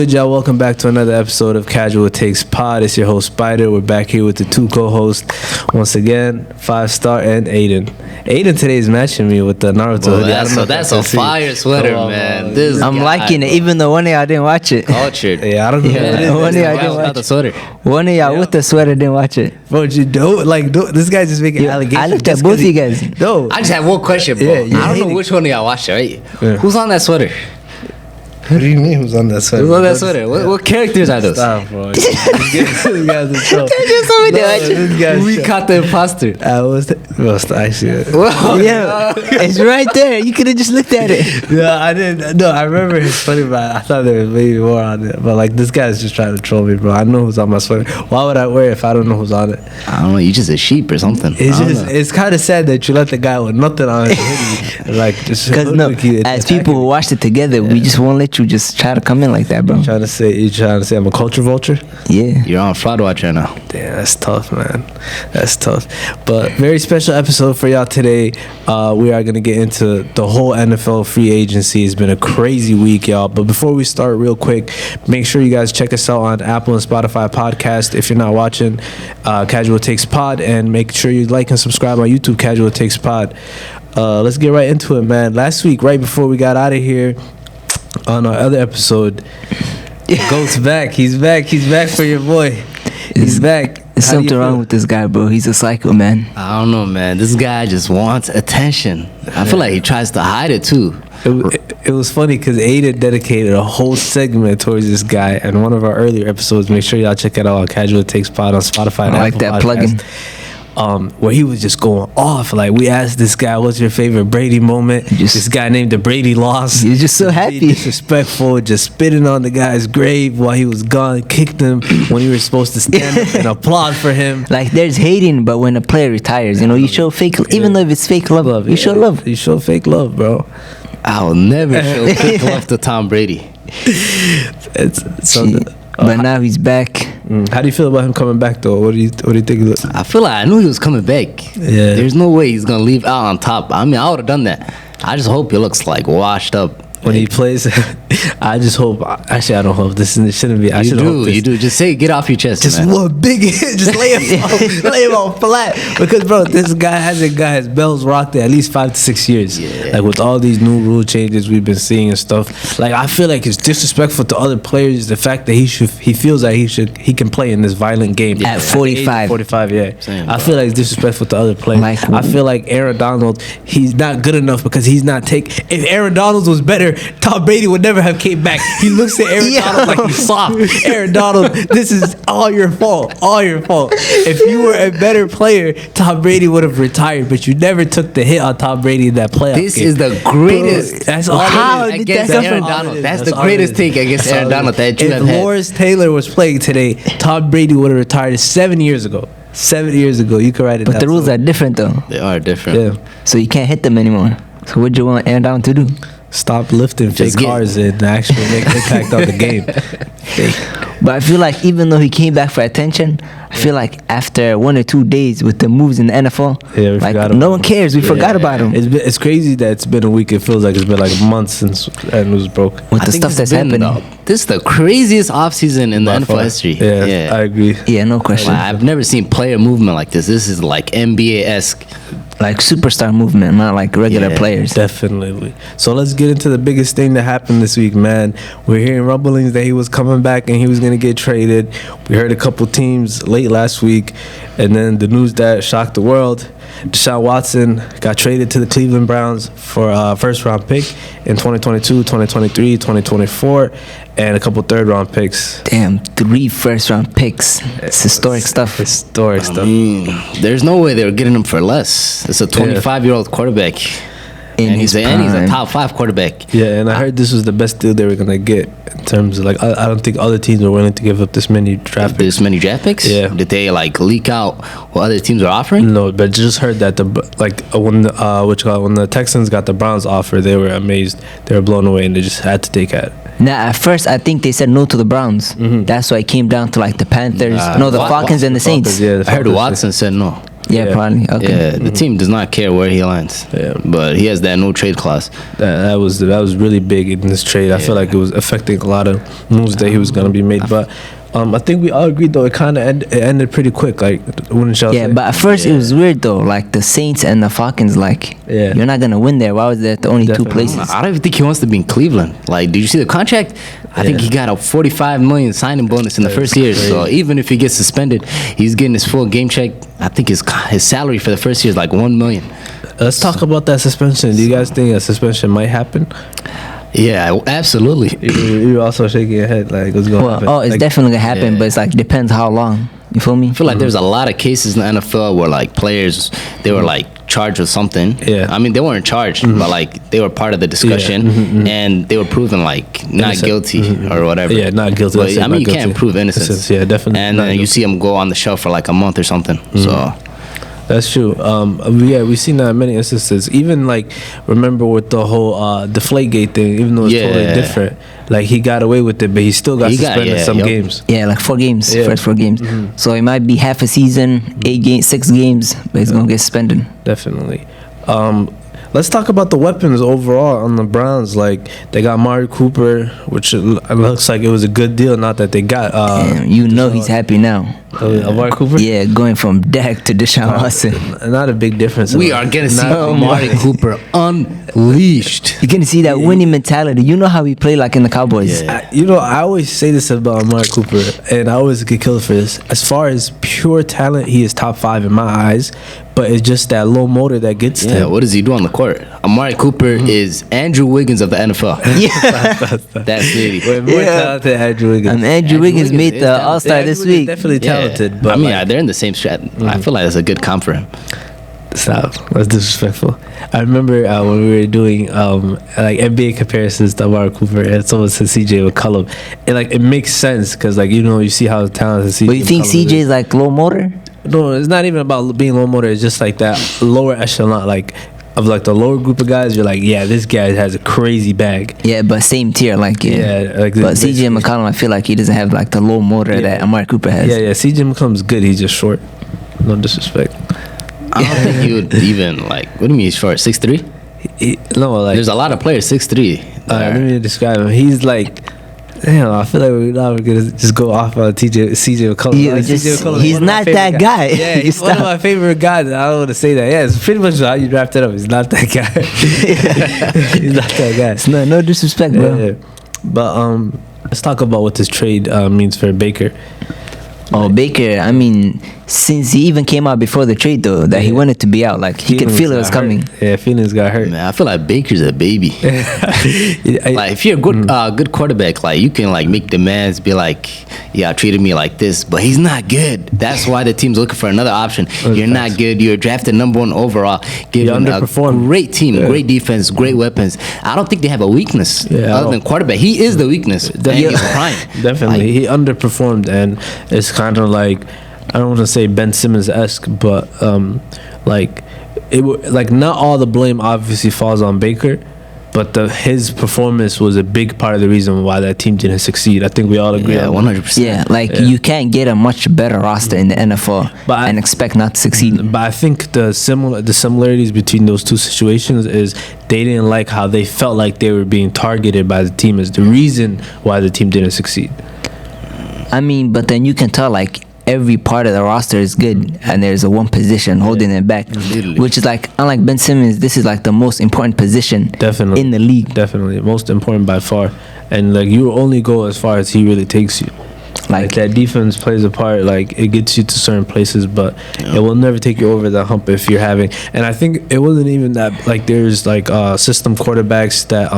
Good y'all, welcome back to another episode of Casual Takes Pod. It's your host Spider. We're back here with the two co-hosts once again, 5-Star and Aiden. Aiden today is matching me with the Naruto hoodie. That's a fire sweater, man. I'm liking it, even though one of y'all didn't watch it. Cultured. Yeah, I don't know. One of y'all didn't watch the sweater. One of y'all with the sweater didn't watch it. Bro, you don't this guy's just making allegations. I looked at both of you guys. No, I just have one question, bro. I don't know which one of y'all watched it, right? Yeah. Who's on that sweater? what do you mean? Who's on that sweater? Who's on that sweater? What characters are those? Stop, bro. This guy's in trouble. We caught the imposter. I see it. Yeah, it's right there. You could have just looked at it. No, I didn't. No, I remember it's funny, but I thought there was maybe more on it. But like, this guy's just trying to troll me, bro. I know who's on my sweater. Why would I wear it if I don't know who's on it? I don't know. You just a sheep or something. It's kind of sad that you let the guy with nothing on his hoodie, like, just Because no, as people who watched it together, we just won't let you just try to come in like that, bro. You trying to say I'm a culture vulture? Yeah. You're on fraud watch right now. Damn, that's tough, man. That's tough. But very special episode for y'all today. We are gonna get into the whole NFL free agency. It's been a crazy week, y'all. But before we start, real quick, make sure you guys check us out on Apple and Spotify podcast. If you're not watching Casual Takes Pod, and make sure you like and subscribe on YouTube, Casual Takes Pod. Let's get right into it, man. Last week, right before we got out of here, on our other episode, Goat's back. He's back for your boy. He's back. There's something wrong with this guy, bro. He's a psycho, man. I don't know, man. This guy just wants attention. I feel like he tries to hide it too. It was funny because Aiden dedicated a whole segment towards this guy, and one of our earlier episodes. Make sure y'all check it out on Casual Takes Pod on Spotify. I like that plugin. Where he was just going off. Like, we asked this guy, what's your favorite Brady moment? This guy named the Brady loss. He was just so happy. Disrespectful, just spitting on the guy's grave while he was gone, kicked him when he was supposed to stand up and applaud for him. Like, there's hating, but when a player retires, you show fake, even though if it's fake love, you show love. You show fake love, bro. I'll never show fake love to Tom Brady. It's something. But now he's back. How do you feel about him coming back, though? What do you think? I feel like I knew he was coming back. Yeah. There's no way he's gonna leave out on top. I mean, I would have done that. I just hope he looks like washed up when he plays. I just hope. Actually, I don't hope this shouldn't be. You do. Just say, get off your chest. Just man. one big hit. Just lay him on flat. Because, bro, this guy hasn't got his bells rocked in at least 5 to 6 years. Yeah. Like, with all these new rule changes we've been seeing and stuff. Like, I feel like it's disrespectful to other players. The fact that he feels that he can play in this violent game at 45. 45, yeah. Same, I feel like it's disrespectful to other players. I feel like Aaron Donald, he's not good enough because he's not taking. If Aaron Donald was better, Tom Brady would never have came back. He looks at Aaron Donald like he's soft. Aaron Donald, this is all your fault. All your fault. If you were a better player, Tom Brady would have retired, but you never took the hit on Tom Brady in that playoff game. This is the greatest. Bro, that's all. How against Aaron Donald. That's the greatest take against Aaron Donald that you have had. If Lawrence Taylor was playing today, Tom Brady would have retired 7 years ago. 7 years ago. You could write it down. But the rules are different, though. They are different. Yeah. So you can't hit them anymore. So what do you want Aaron Donald to do? Stop lifting fake cars and actually make impact on the game. But I feel like even though he came back for attention, I feel like after 1 or 2 days with the moves in the NFL, like no one cares. We forgot about him. It's crazy that it's been a week. It feels like it's been like months since and was broke. With the stuff that's happening. This is the craziest offseason in the NFL history. Yeah, I agree. Yeah, no question. I've never seen player movement like this. This is like NBA-esque. Like superstar movement, not like regular players. Definitely. So let's get into the biggest thing that happened this week, man. We're hearing rumblings that he was coming back and he was going to get traded. We heard a couple teams late last week, and then the news that shocked the world. Deshaun Watson got traded to the Cleveland Browns for a first-round pick in 2022, 2023, 2024, and a couple third-round picks. Damn, 3 first-round picks. It's historic stuff. Historic stuff. There's no way they were getting him for less. It's a 25-year-old quarterback. And he's a top 5 quarterback. Yeah, and I heard this was the best deal they were going to get in terms of, like, I don't think other teams were willing to give up this many draft picks. This many draft picks? Yeah. Did they, like, leak out what other teams are offering? No, but just heard that, when the Texans got the Browns offer, they were amazed. They were blown away, and they just had to take it. Now, at first, I think they said no to the Browns. That's why it came down to, like, the Panthers. The Falcons and the Saints. Yeah, I heard Watson said no. Yeah, probably. Okay. Yeah, the team does not care where he lands. Yeah. But he has that no trade clause. That was really big in this trade. I feel like it was affecting a lot of moves that he was going to be made. But I think we all agreed though it kind of ended pretty quick. Like, wouldn't y'all say? But at first it was weird though. Like the Saints and the Falcons, like you're not gonna win there. Why was that the only two places? I don't even think he wants to be in Cleveland. Like, did you see the contract? I think he got a $45 million signing bonus in the first year. So even if he gets suspended, he's getting his full game check. I think his salary for the first year is like $1 million. Let's talk about that suspension. Do you guys think a suspension might happen? Yeah, absolutely. You're also shaking your head like what's going to happen? It's definitely gonna happen, but it's like depends how long. You feel me? I feel like there's a lot of cases in the NFL where like players they were like charged with something. Yeah. I mean they weren't charged, but like they were part of the discussion and they were proven like not guilty or whatever. Yeah, not guilty. But, I mean you can't prove innocence. Yeah, definitely. And then you see them go on the shelf for like a month or something. So. That's true. We've seen that in many instances. Even like, remember with the whole Deflategate thing, even though it's totally different. Like he got away with it, but he still got suspended some games. Yeah, like 4 games, first 4 games. So it might be half a season, 8 games, 6 games, but he's gonna get suspended. Definitely. Let's talk about the weapons overall on the Browns. Like they got Amari Cooper, which looks like it was a good deal. Not that they got. He's happy now. Amari Cooper. Yeah, going from Dak to Deshaun Watson. Not a big difference. We are gonna see Amari Cooper unleashed. You're gonna see that winning mentality. You know how he played like in the Cowboys. Yeah. I always say this about Amari Cooper, and I always get killed for this. As far as pure talent, he is top 5 in my eyes. But it's just that low motor that gets to him. What does he do on the court? Amari Cooper is Andrew Wiggins of the NFL. That's really more talented than Andrew Wiggins. And Andrew Wiggins made the All-Star this week. Definitely talented. But I mean, they're in the same strat. I feel like that's a good comp for him. Stop. That's disrespectful. I remember when we were doing like NBA comparisons to Amari Cooper, and someone said CJ McCollum. And like it makes sense because like you see how talented CJ. But you think CJ is like low motor? No, it's not even about being low motor. It's just like that lower echelon, like of like the lower group of guys. You're like, yeah, this guy has a crazy bag. Yeah, but same tier, like like but CJ McCollum, I feel like he doesn't have like the low motor that Amari Cooper has. Yeah. CJ McCollum's good. He's just short. No disrespect. I don't think he would even like. What do you mean he's short? 6'3"? No, like there's a lot of players 6'3". Let me describe him. He's like. Damn, I feel like we're not gonna just go off on CJ McCollum. He's not that guy. Yeah, he's one of my favorite guys. I don't want to say that. Yeah, it's pretty much how you wrapped it up. He's not that guy. He's not that guy. It's no disrespect, bro. Yeah. But let's talk about what this trade means for Baker. Oh, Baker, I mean, since he even came out before the trade, though, that he wanted to be out. Like, he could feel it was coming. Yeah, feelings got hurt. Man, I feel like Baker's a baby. Like, if you're a good quarterback, like, you can, like, make demands, be like, yeah, treated me like this, but he's not good. That's why the team's looking for another option. You're not good. You're drafted number 1 overall. Given a great team, great defense, great weapons. I don't think they have a weakness other than quarterback. He is the weakness. And he's prime. Definitely. Like, he underperformed, and it's kind of like, I don't want to say Ben Simmons-esque, but like not all the blame obviously falls on Baker, but his performance was a big part of the reason why that team didn't succeed. I think we all agree. Yeah, 100%. Yeah, you can't get a much better roster in the NFL and expect not to succeed. But I think the similarities between those two situations is they didn't like how they felt like they were being targeted by the team as the reason why the team didn't succeed. I mean, but then you can tell like every part of the roster is good, and there's a one position holding it back, which is like, unlike Ben Simmons, this is like the most important position in the league. Definitely, most important by far, and like you only go as far as he really takes you. Like that defense plays a part. Like it gets you to certain places, but it will never take you over the hump if you're having. And I think it wasn't even that. Like there's like system quarterbacks that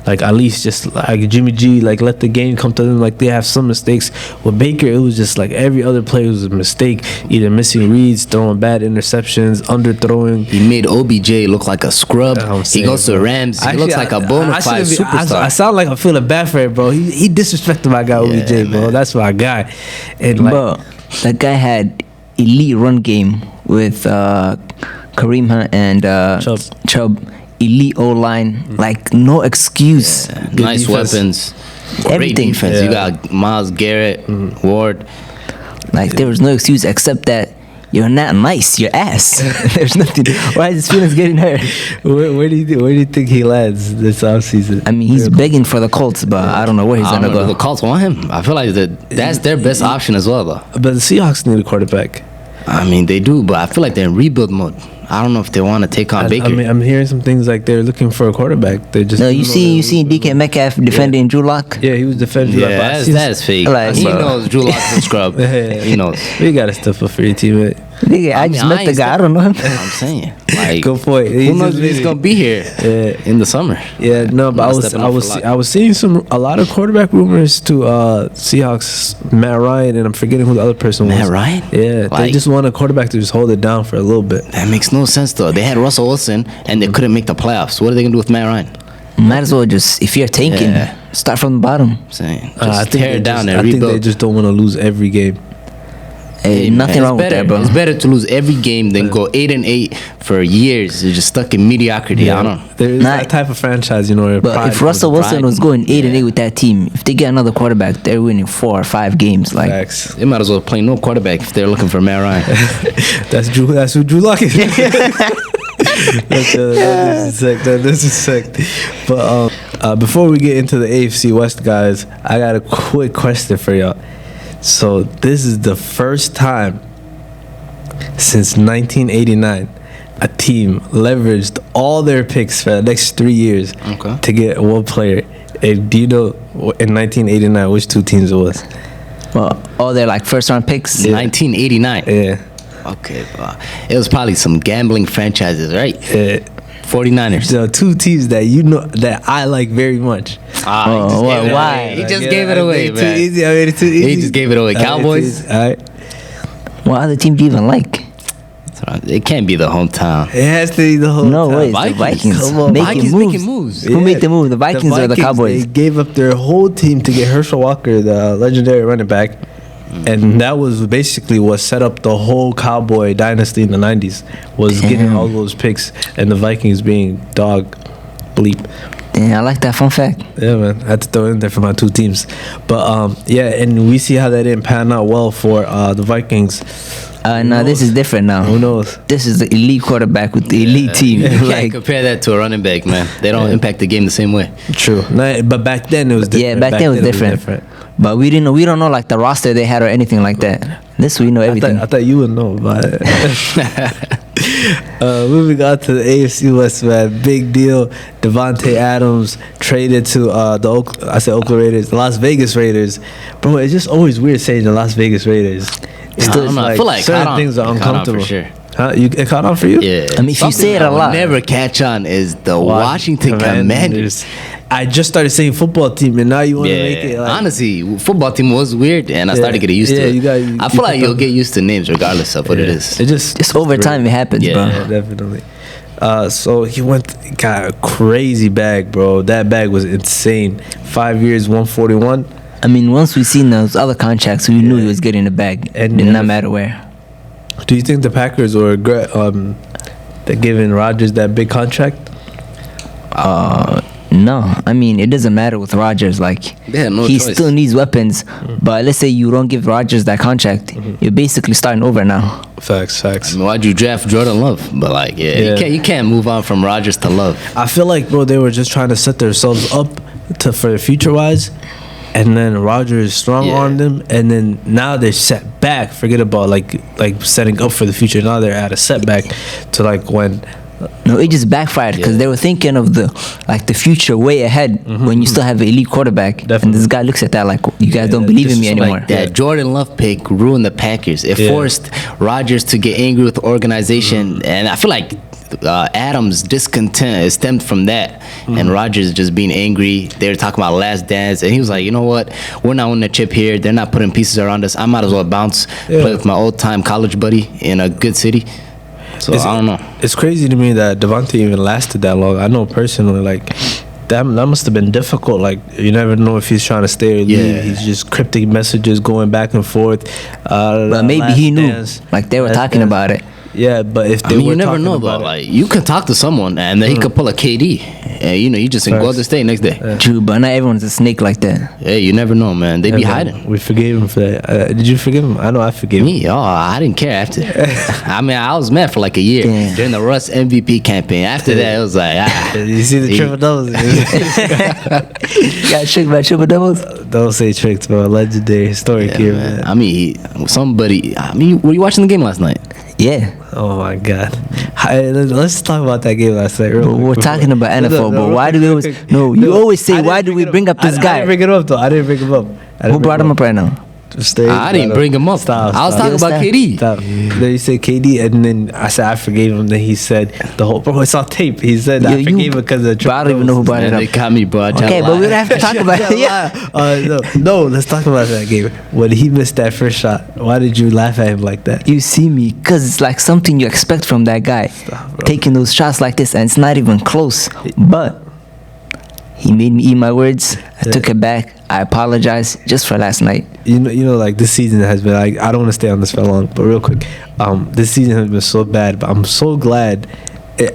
like at least just like Jimmy G, like let the game come to them. Like they have some mistakes. With Baker, it was just like every other play was a mistake. Either missing reads, throwing bad interceptions, underthrowing. He made OBJ look like a scrub. He goes to the Rams. He looks like a bona fide superstar. I sound like I'm feeling bad for it, bro. He disrespected my guy OBJ, bro. That's my guy. And like, bro, that guy had elite run game with Kareem Hunt and Chubb. Elite O-line, like no excuse. Nice defense. Weapons. Great defense. You got Myles Garrett, Ward. Like there was no excuse except that you're not nice. You're ass. There's nothing. Why is his feelings getting hurt? Where do you think he lands this offseason? I mean, he's begging for the Colts, but I don't know where he's gonna go. The Colts want him. I feel like that's their best option as well, though. But the Seahawks need a quarterback. I mean, they do, but I feel like they're in rebuild mode. I don't know if they want to take on Baker. I mean, I'm hearing some things like they're looking for a quarterback. They just no. You seen DK Metcalf defending Drew Lock? Yeah, he was defending. Yeah, that's fake. Like, he knows Drew Lock's a scrub. He knows. You gotta step up for your teammate. Nigga, I just met the guy. I don't know him. I'm saying, like, go for it. Who knows if he's gonna be here in the summer? Yeah, no, but I was seeing a lot of quarterback rumors to Seahawks, Matt Ryan, and I'm forgetting who the other person was. Matt Ryan? Yeah, they just want a quarterback to just hold it down for a little bit. That makes no sense though. They had Russell Wilson and they couldn't make the playoffs. What are they gonna do with Matt Ryan? Might as well just, if you're tanking, start from the bottom. I'm saying, I think tear it down and I rebuild. think they just don't want to lose every game. Hey, nothing wrong with that, bro. It's better to lose every game than go 8-8 for years. You're just stuck in mediocrity. I don't know. There's that type of franchise, you know. But if Russell Wilson was going 8-8 with that team, if they get another quarterback, they're winning 4 or 5 games. Like, facts. They might as well play no quarterback if they're looking for Matt Ryan. That's who Drew Lock is. This is sick. But before we get into the AFC West, guys, I got a quick question for y'all. So this is the first time since 1989 a team leveraged all their picks for the next 3 years to get one player. And do you know in 1989 which 2 teams it was? Well, all their like first round picks. 1989. Yeah. Okay, it was probably some gambling franchises, right? 49ers. So 2 teams that you know that I like very much. Why? He just gave it away, man. Too easy. I made it too easy. He just gave it away. Cowboys. All right. What other team do you even like? It can't be the hometown. It has to be the hometown. No way, it's the Vikings. Come on, Vikings making moves. Who made the move? The Vikings or the Cowboys? They gave up their whole team to get Herschel Walker, the legendary running back. And that was basically what set up the whole Cowboy dynasty in the 90s, was getting all those picks and the Vikings being dog bleep. Damn, I like that fun fact. Yeah, man. I had to throw it in there for my 2 teams. But, and we see how that didn't pan out well for the Vikings. No, this is different now. Who knows? This is the elite quarterback with the elite team. You can't Like, compare that to a running back, man. They don't impact the game the same way. True. But back then it was different. yeah, back then it was different. But we don't know like the roster they had or anything like that. This we know everything. I thought you would know about it. Moving on to the AFC West, man. Big deal. Davante Adams traded to the Oakland Raiders, the Las Vegas Raiders. Bro, it's just always weird saying the Las Vegas Raiders. I don't know. I feel like certain things are uncomfortable. For sure. Huh? It caught on for you? Yeah. I mean, if you say it a lot. Never catch on is the Washington Commanders. I just started saying football team, and now you want to make it. Like, honestly, football team was weird, and I started getting used to it. I feel like you'll get used to names regardless of what it is. It just over time it happens, bro. Yeah, definitely. So he got a crazy bag, bro. That bag was insane. 5 years, 141. I mean, once we seen those other contracts, we knew he was getting the bag. It did not matter where. Do you think the Packers were they're giving Rodgers that big contract? No, I mean it doesn't matter with Rodgers. Like he still needs weapons, but let's say you don't give Rodgers that contract, you're basically starting over now. Facts. I mean, why'd you draft Jordan Love? But like, you can't move on from Rodgers to Love. I feel like, bro, they were just trying to set themselves up for the future wise, and then Rodgers strong-armed them, and then now they're set back. Forget about like setting up for the future. Now they're at a setback to like when. No, it just backfired because they were thinking of the future way ahead when you still have an elite quarterback. Definitely. And this guy looks at that like, you guys don't believe in me anymore. Like that Jordan Love pick ruined the Packers. It forced Rodgers to get angry with the organization, and I feel like Adams' discontent stemmed from that, and Rodgers just being angry. They were talking about last dance, and he was like, you know what, we're not winning a chip here. They're not putting pieces around us. I might as well bounce, play with my old-time college buddy in a good city. So I don't know. It's crazy to me that Davante even lasted that long. I know personally, like that must have been difficult. Like you never know if he's trying to stay or leave. He's just cryptic messages going back and forth. But maybe he knew. Like they were talking about it. Yeah, but if they I mean, were you never talking know about though. it, Like you can talk to someone and then he could pull a KD, and you just go Facts. to stay next day. True, but not everyone's a snake like that. Hey, you never know, man. They be man, hiding. we forgave him for that. Did you forgive him? I know I forgave him. Me, I didn't care after. I mean, I was mad for like a year Damn. during the Russ MVP campaign. After that, it was like, You see the triple doubles? Got tricked by triple doubles. Don't say tricked, bro. Legendary, historic here, man. I mean, were you watching the game last night? Yeah, Oh my God. Let's talk about that game last night. Real but quick we're before- talking about NFL. But why do we always? No, you always say, why do we bring up this I guy? didn't bring it up though. I didn't bring him up. Who brought him up right now? I didn't bring him up. Stop. I was talking Yes, about that- KD. Stop. Then you said KD, and then I said I forgave him. Then he said the whole. Bro, it's on tape. He said I forgave him because of the But I don't even know who brought it Man, up. they caught me, bro. Okay, but we don't have to talk about it. Yeah. No, let's talk about that game. When he missed that first shot, why did you laugh at him like that? You see me, cause it's like something you expect from that guy, Stop, bro. taking those shots like this, and it's not even close. But he made me eat my words. I took it back. I apologize just for last night. You know, like this season has been like I don't want to stay on this for long, but real quick, this season has been so bad. But I'm so glad.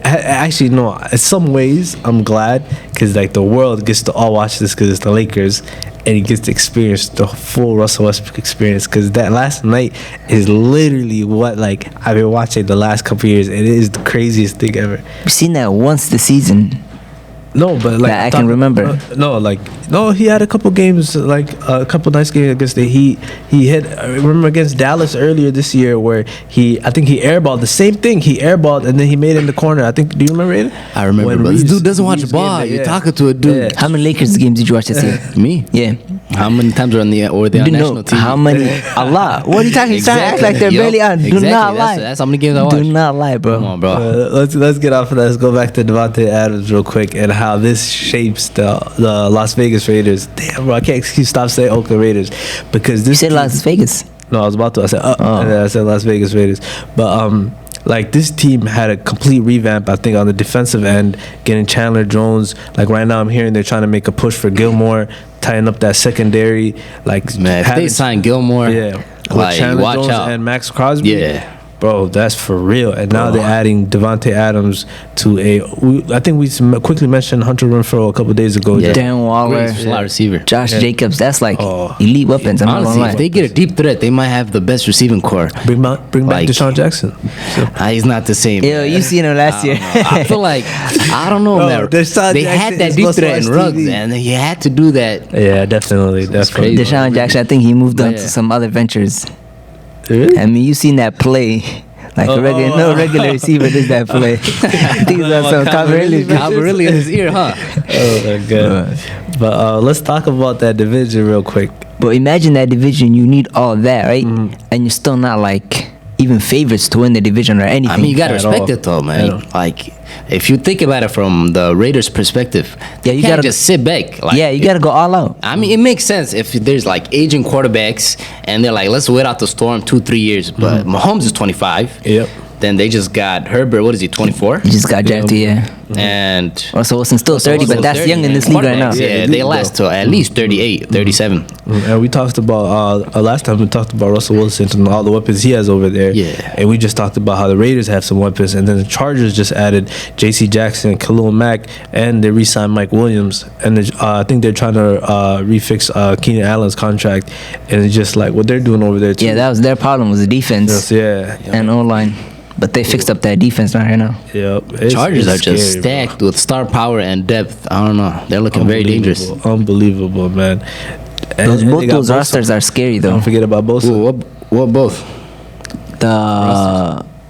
Actually, no. In some ways, I'm glad because like the world gets to all watch this because it's the Lakers, and he gets to experience the full Russell Westbrook experience. Because that last night is literally what like I've been watching the last couple years. And it is the craziest thing ever. We've seen that once this season. No, but like That I can remember. No, he had a couple games, like a couple nice games against the Heat. He hit. I remember against Dallas earlier this year where I think he airballed the same thing. He airballed and then he made it in the corner. I think. Do you remember it? I remember, When but this Reeves- dude doesn't watch the Reeves ball. gave it, You're yeah. talking to a dude. Yeah. How many Lakers games did you watch this year? Me? Yeah. How many times were they on Do you know national TV? how many? A lot. What are you talking? You're trying to act like they're Yup, barely on. Do exactly. not lie. That's how many games I watched. Do not lie, bro. Come on, bro. Let's get off of that. Let's go back to Davante Adams real quick and how this shapes the Las Vegas Raiders. Damn, bro, I can't stop saying Oakland Raiders because You this. said Las Vegas. No, I was about to. I said, Oh. and then I said Las Vegas Raiders. But like this team had a complete revamp. I think on the defensive end, getting Chandler Jones. Like right now, I'm hearing they're trying to make a push for Gilmore, tying up that secondary. Like Man, if they having- sign Gilmore, yeah, with like, Chandler watch Jones out. and Max Crosby. Yeah. Bro, that's for real. And now Bro. they're adding Davante Adams to I think we quickly mentioned Hunter Renfrow a couple days ago. Yeah. Dan Waller, Great slot receiver. Josh Yeah. Jacobs. That's like Oh. elite weapons. I'm not Honestly, gonna if lie. they get a deep threat, they might have the best receiving core. Bring back Like- Deshaun Jackson. He's not the same. Yeah, man. you seen him last year. I feel like I don't know, Bro, man. Deshaun They Jackson had that is deep must threat in watch Ruggs, TV. and he had to do that. Yeah, definitely. crazy. Deshaun Jackson, I think he moved on Yeah. to some other ventures. Really? I mean, you seen that play. Like a regular, no regular receiver does that play. These are some Cavalry. Really in his ear, huh? Oh my god. But let's talk about that division real quick. But imagine that division, you need all of that, right? And you're still not like even favorites to win the division or anything. I mean, you gotta At respect all. it though, man. Yeah. Like, if you think about it from the Raiders' perspective, Yeah, you you can't gotta- just sit back. Like, yeah, you gotta go all out. I mean, it makes sense if there's like aging quarterbacks and they're like, let's wait out the storm 2-3 years. But Mahomes is 25. Yep. Then they just got Herbert. What is he? 24. You just got drafted, yeah. And Russell Wilson's still 30, but that's 30, young in man. this league right now. Quarterbacks, Yeah, Yeah, they bro. last till at least 38, 37. And we talked about last time we talked about Russell Wilson and all the weapons he has over there. Yeah. And we just talked about how the Raiders have some weapons, and then the Chargers just added J.C. Jackson, Khalil Mack, and they re-signed Mike Williams. And I think they're trying to refix Keenan Allen's contract, and it's just like what they're doing over there too. Yeah, that was their problem was the defense Yes, yeah. and O-line. But they fixed up that defense right now. Yep. Chargers it's are just scary, bro. stacked with star power and depth. I don't know. They're looking very dangerous. Unbelievable, man. And Both they got those Bosa. rosters are scary though. Don't forget about Bosa. Ooh, what both?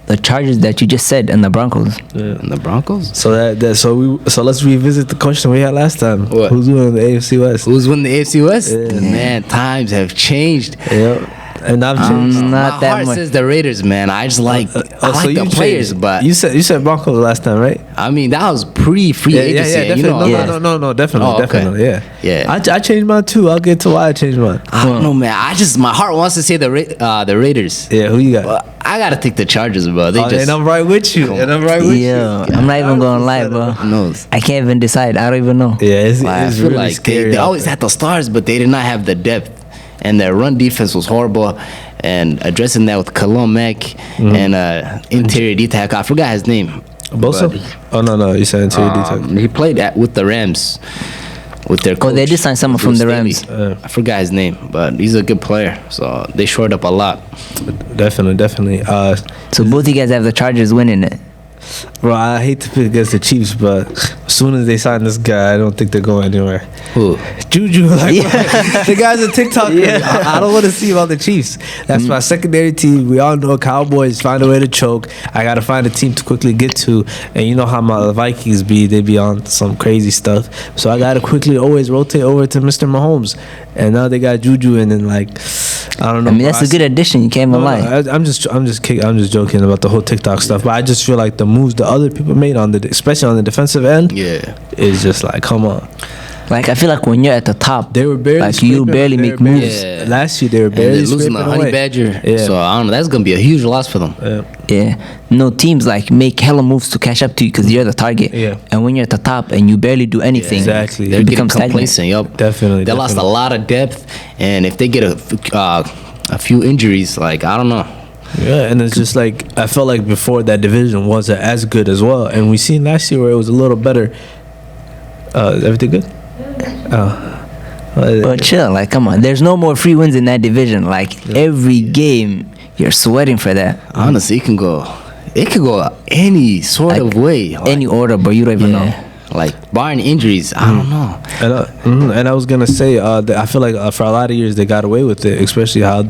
The Chargers that you just said and the Broncos. And the Broncos? So so let's revisit the question we had last time. What? Who's winning the AFC West? Who's winning the AFC West? Yeah. Man, times have changed. Yep. And I've changed. Not My that heart much. says the Raiders, man. I just like I like so the you players, changed. but you said Broncos last time, right? I mean that was pre-free agency. Yeah, and you definitely. know, No, definitely, Oh, okay. definitely, yeah. Yeah. I changed mine too. I'll get to why I changed mine. I don't know, man. My heart wants to say the Raiders. Yeah, who you got? But I gotta take the Chargers, bro. They And I'm right with you. And I'm right with Yeah, you. I'm not even gonna lie, bro. Who knows? I can't even decide. I don't even know. Yeah, it's I it's feel really like scary. they out always there. had the stars, but they did not have the depth. and their run defense was horrible. And addressing that with Khalil Mack and interior D tackle, I forgot his name. Bosa? Oh no, you said interior D tackle. He played with the Rams. With their coach. Oh, they did sign someone from the Rams. I forgot his name, but he's a good player. So they shored up a lot. Definitely. So both you guys have the Chargers winning it. Bro, I hate to pick against the Chiefs, but as soon as they sign this guy, I don't think they're going anywhere. Who? Juju. The guy's a TikToker. I don't want to see him on the Chiefs. That's my secondary team. We all know Cowboys find a way to choke. I got to find a team to quickly get to. And you know how my Vikings be. They be on some crazy stuff. So I got to quickly always rotate over to Mr. Mahomes. And now they got Juju in, and like, I don't know. I mean, that's a good addition. You can't even lie. I'm just joking about the whole TikTok stuff. But I just feel like the moves the other people made especially on the defensive end, is just like, come on. Like, I feel like when you're at the top, they were barely like you barely make moves. Yeah. Last year they were barely losing the Honey Badger. Yeah. So I don't know. That's gonna be a huge loss for them. Yeah. No teams like make hella moves to catch up to you because you're the target. Yeah. And when you're at the top and you barely do anything, exactly, they're getting complacent. Yup. Definitely. They lost a lot of depth, and if they get a few injuries, like, I don't know. Yeah, and it's just like, I felt like before that division wasn't as good as well, and we seen last year where it was a little better. Is everything good? But chill, like, come on. There's no more free wins in that division. Like, every game, you're sweating for that. Honestly, it can go any sort of way. Like, any order, but you don't even know. Like, barring injuries, I don't know. And I was gonna say, I feel like for a lot of years they got away with it, especially how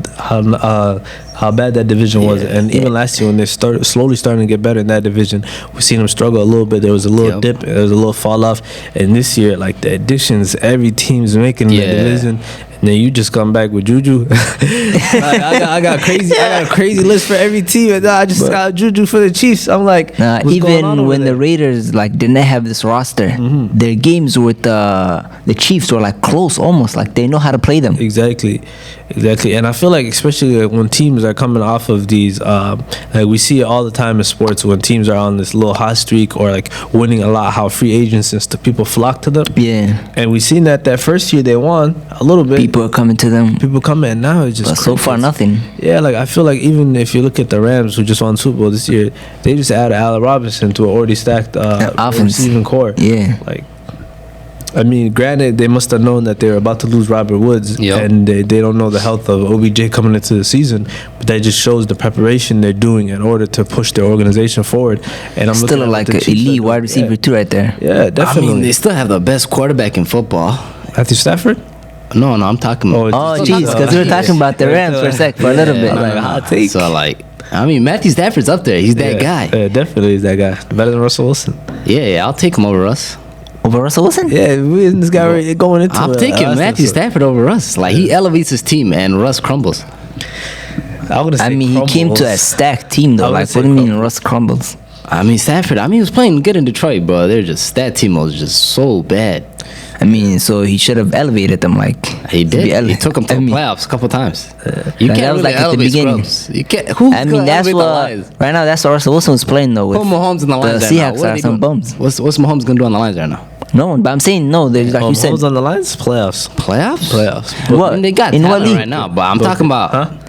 bad that division was. And even last year when they slowly starting to get better in that division, we seen them struggle a little bit. There was a little dip, there was a little fall off. And this year, like, the additions every team's making in the division. And then you just come back with Juju. I got a crazy list for every team, and I just got Juju for the Chiefs. I'm like, even when the Raiders like didn't have this roster, their games with the Chiefs were like close, almost like they know how to play them. Exactly. And I feel like especially when teams are coming off of these, like we see it all the time in sports when teams are on this little hot streak or like winning a lot, how free agents and stuff, people flock to them. Yeah. And we seen that first year they won a little bit. People are coming to them. People coming, and now it's just but so far nothing. Yeah, like I feel like even if you look at the Rams who just won Super Bowl this year, they just added Allen Robinson to an already stacked receiving core. Yeah. Like, I mean, granted, they must have known that they were about to lose Robert Woods, and they don't know the health of OBJ coming into the season, but that just shows the preparation they're doing in order to push their organization forward. And I'm still like an elite wide receiver too, right there. Yeah, definitely. I mean, they still have the best quarterback in football. Matthew Stafford? No, I'm talking about. Oh, jeez, because we were talking about the Rams for a little bit. Like, hot take. So, like, I mean, Matthew Stafford's up there. He's that guy. Yeah, definitely is that guy. Better than Russell Wilson. Yeah, I'll take him over Russ. Over Russell Wilson? Yeah, this guy were going into it. I'm taking Matthew Stafford over Russ. Like, he elevates his team, and Russ crumbles. I mean, he came to a stacked team, though. Like, what do you mean Russ crumbles? I mean, Stafford, he was playing good in Detroit, bro. That team was just so bad. I mean, so he should have elevated them, like he did. He took them to the playoffs a couple times. You can't really like at the beginning. You can't. That's what right now. That's what Russell Wilson was playing though. With Put Mahomes in the lines. The Seahawks are some bums. What's Mahomes gonna do on the lines right now? No one, but I'm saying no. There's like you said. Mahomes on the lines. Playoffs. What? They got in what league right now? But I'm talking about.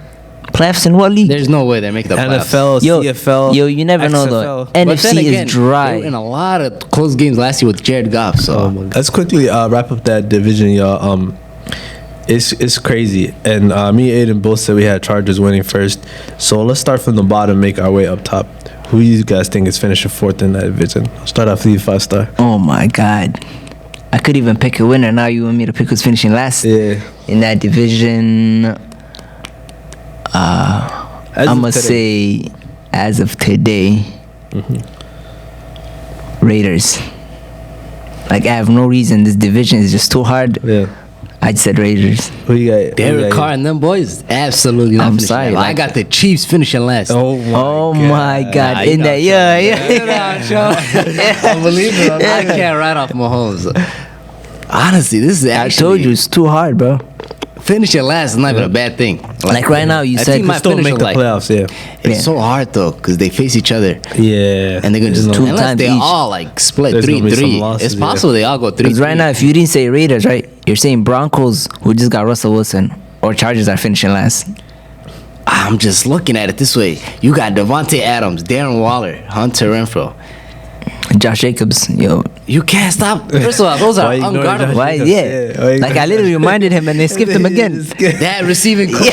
Playoffs in what league? There's no way they're making the playoffs. NFL, CFL. Yo, you never know though. NFC is dry. They were in a lot of close games last year with Jared Goff. So let's quickly wrap up that division, y'all. It's crazy, and me and Aiden both said we had Chargers winning first. So let's start from the bottom, make our way up top. Who do you guys think is finishing fourth in that division? Start off with you, 5-star. Oh my God, I could even pick a winner. Now you want me to pick who's finishing last? Yeah. In that division. I'm gonna say, as of today, Raiders. Like, I have no reason. This division is just too hard. Yeah. I just said Raiders. Who you got? Derek Carr and them boys, absolutely not. I'm sorry. I got the Chiefs finishing last. Oh my God! Nah, in that, Unbelievable. I can't write off Mahomes. Honestly, this is actually. I told you it's too hard, bro. Finishing last is not even a bad thing. Like right now, you said still make the playoffs. Yeah, it's so hard though because they face each other. Yeah, and they're gonna just unless they all like split 3-3. It's possible they all go 3-3. Because right now, if you didn't say Raiders, right, you're saying Broncos, who just got Russell Wilson, or Chargers are finishing last? I'm just looking at it this way. You got Davante Adams, Darren Waller, Hunter Renfrow, Josh Jacobs, yo. You can't stop. First of all, those are unguardable. Why? Yeah. Like I literally reminded him, and they skipped him again. That receiving core.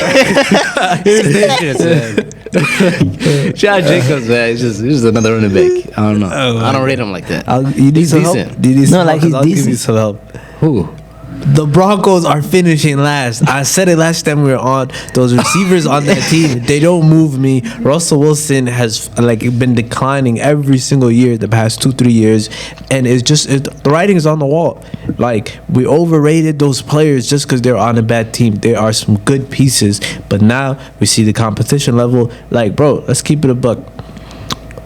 He's dangerous, man. Josh Jacobs, man, he's just another running back. I don't know. I don't rate him like that. You need He's some decent. help? Do you need some help? He's I'll give you decent. some help. Who? The Broncos are finishing last. I said it last time we were on. Those receivers on that team, they don't move me. Russell Wilson has been declining every single year the past 2-3 years, and the writing is on the wall. Like, we overrated those players just because they're on a bad team. There are some good pieces, but now we see the competition level. Like, bro, let's keep it a buck.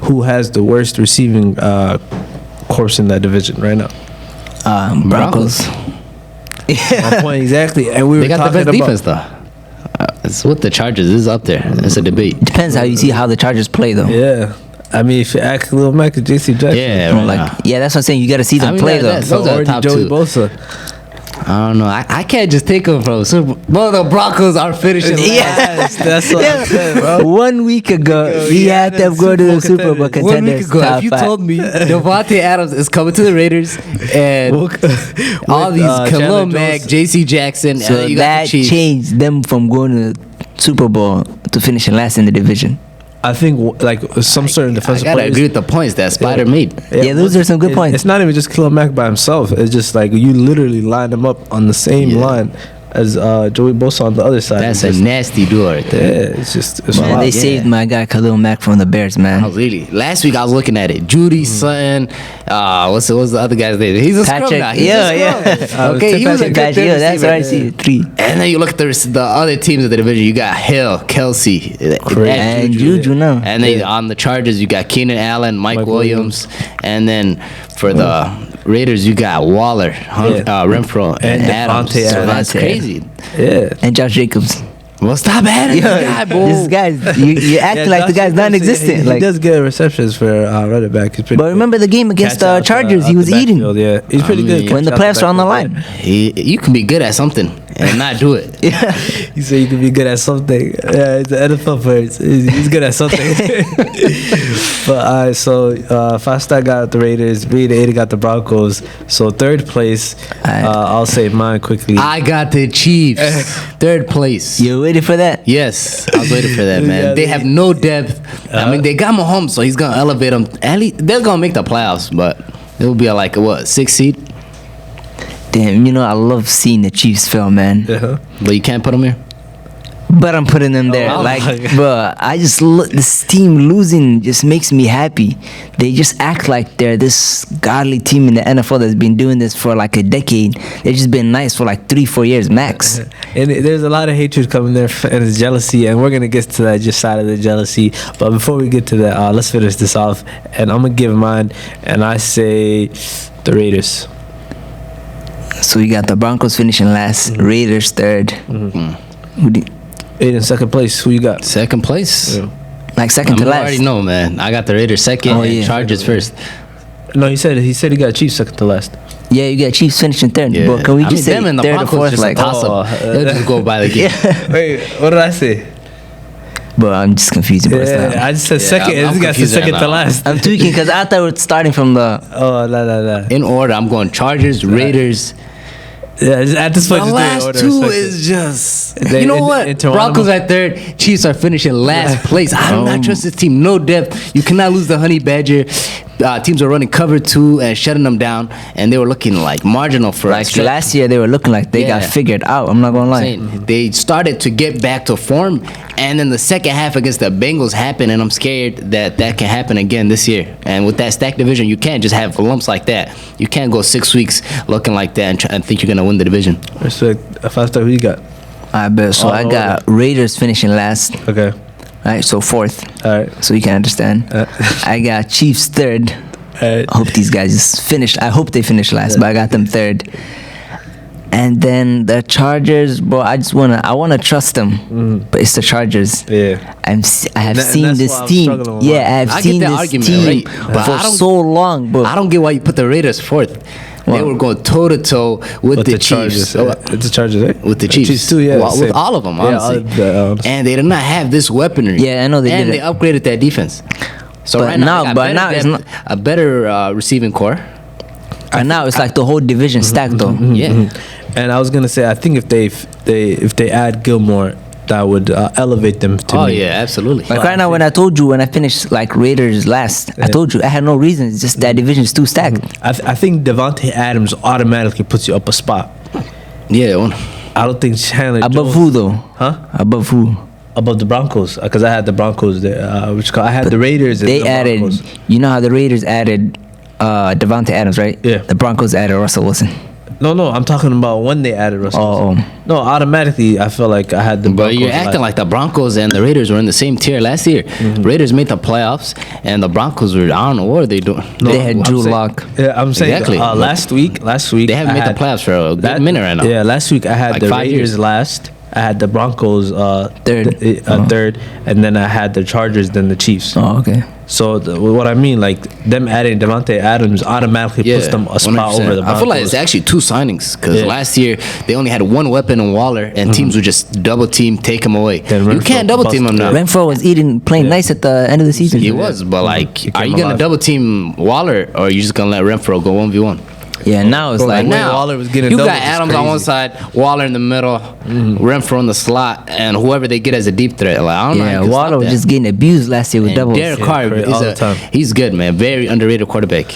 Who has the worst receiving corps in that division right now? Broncos. My point exactly. And They got the best defense, though. It's with the Chargers. This is up there. It's a debate. Depends how you see how the Chargers play, though. Yeah. I mean, if you ask Khalil Mack or J.C. Jackson. Yeah, right now. That's what I'm saying. You got to see them play, though. Those are the top Joey two. Bosa. I don't know. I can't just take them from Super Bowl. Well, the Broncos are finishing last. That's what I said, bro. 1 week ago, we had them go to the Super Bowl 1 contenders. week ago, top if you five. told me Davante Adams is coming to the Raiders and all these Khalil Mack, J.C. Jackson, and So then you got that the Chiefs. changed them from going to Super Bowl to finishing last in the division. I think some certain I defensive gotta players. agree with the points that Spider made. Yeah, those are some good points. It's not even just Khalil Mack by himself. It's just like you literally line them up on the same line as Joey Bosa on the other side. That's a nasty duo right there. Yeah, it's Man, wild. they saved my guy Khalil Mack from the Bears, man. I was really last week. I was looking at it. Judy Sutton. What's the other guy's name? He's a scrum Patrick. now. He's Yeah, a scrum. Okay, he was a good Patrick, third yeah, that's receiver. what I see. 3. And then you look at the other teams of the division. You got Hill, Kelsey, And Juju now. And then on the Chargers, you got Keenan Allen, Mike Williams, and then for the Raiders, you got Waller, Renfro, and Adams. Davante So Adams. that's crazy. Yeah. And Josh Jacobs. Well, stop adding this guy, bro. This guy's, you act like the guy's non-existent. He does get receptions for running back. He's pretty But good. remember the game against Catch the out, Chargers, out he the was eating. backfield, Yeah, he's pretty good. When the Catch out playoffs are on the backfield. line. You can be good at something and not do it. He said you can be good at something. Yeah, he's an NFL player. He's good at something. But so Fasta got the Raiders, Reed Ada got the Broncos. So third place, I'll say mine quickly. I got the Chiefs, third place. You ready for that? Yes, I was waiting for that, man. Yeah, they have no depth. I mean, they got Mahomes, so he's gonna elevate them. At least they're gonna make the playoffs, but it'll be like a 6th seed. Damn, I love seeing the Chiefs fail, man. But you can't put them here. But I'm putting them there. wow. Bro, I just look, this team losing just makes me happy. They just act like they're this godly team in the NFL that's been doing this for like a decade. They've just been nice for like 3-4 years max. And there's a lot of hatred coming there, and it's jealousy, and we're gonna get to that just side of the jealousy. But before we get to that, let's finish this off, and I'm gonna give mine, and I say the Raiders. So you got the Broncos finishing last, Raiders third. Who do you- In second place, who you got? Second place. Yeah. like second to I last. already know, man. I got the Raiders second Oh, and yeah. Chargers first. No, he said he got Chiefs second to last. Yeah, you got Chiefs finishing third. Yeah. But can we I just mean, say them and the third or Broncos fourth? just a Like, toss-up. They'll just go by the game. Wait, what did I say? but I'm just confused about Yeah, stuff. I just said second. I'm This guy said confused second right to now. last. I'm tweaking because I thought we were starting from the. Oh, no. In order, I'm going Chargers, Raiders. Yeah, at this point, The just do it in last order, two second. is just. They- You know in- what? in Toronto- Broncos are third. Chiefs are finishing last place. I do not trust this team. No depth. You cannot lose the Honey Badger. Teams are running cover 2 and shutting them down, and they were looking like marginal for Like extra. last year, they were looking like they got Yeah. figured out. I'm not gonna lie. Saying they started to get back to form, and then the second half against the Bengals happened, and I'm scared that can happen again this year. And with that stacked division, you can't just have lumps like that. You can't go 6 weeks looking like that and think you're gonna win the division. Respect. Fasta, who you got? I bet. So I got Raiders finishing last. Okay. Right, so fourth. All right. So you can understand. I got Chiefs third. All right. I hope these guys just finish. I hope they finish last, but I got them third. And then the Chargers, bro. I wanna trust them, but it's the Chargers. Yeah. I have And seen that's this why I'm team. struggling with Yeah, mine. I've I get seen the this argument, team right? But for I don't- so long, bro. I don't get why you put the Raiders fourth. They were going toe to toe with the Chiefs. It's the Chargers, right? With the Chiefs too, yeah. Well, with all of them, honestly. And they did not have this weaponry. Yeah, I know they did. And they upgraded that defense. So but right now it's not a better receiving core. And now it's like the whole division stacked though. Yeah. And I was gonna say, I think if they add Gilmore, that would elevate them to me. Oh yeah, absolutely. Like right now, when I told you when I finished like Raiders last, I told you I had no reason. It's just that division is too stacked. I think Davante Adams automatically puts you up a spot. Yeah. I don't think Chandler above Jones, who though? Huh? Above who? Above the Broncos, because I had the Broncos there. I had the Raiders. They and the added. Broncos. You know how the Raiders added Davante Adams, right? Yeah. The Broncos added Russell Wilson. No, I'm talking about when they added Russell. Oh. No, automatically I feel like I had the Broncos. But you're acting like the Broncos and the Raiders were in the same tier last year. Raiders made the playoffs, and the Broncos were, I don't know, what are they doing? No, they had Drew Lock. Yeah, I'm saying Exactly. last week They haven't made the playoffs for a good minute right now. Yeah, last week I had Like the 5 Raiders years. last. I had the Broncos Third. third, and then I had the Chargers, then the Chiefs. Oh, okay. So what I mean, like them adding Davante Adams automatically puts them a spot 100%. over the Broncos. I feel like it's actually two signings because last year they only had one weapon in Waller, and teams would just double team, take him away. Then You can't double team him now. Renfro was playing nice at the end of the season. He was, but like, He are came you gonna alive. double team Waller, or are you just gonna let Renfro go 1v1? Yeah, now it's Bro, like the way Now Waller was getting you doubled got is Adams on one crazy. side, Waller in the middle, Renfro in the slot, and whoever they get as a deep threat. Like, I don't know. how yeah, you can Waller stop was that. just getting abused last year with And doubles. Derek Yeah, Carr crazy, all the time. he's good, man. Very underrated quarterback.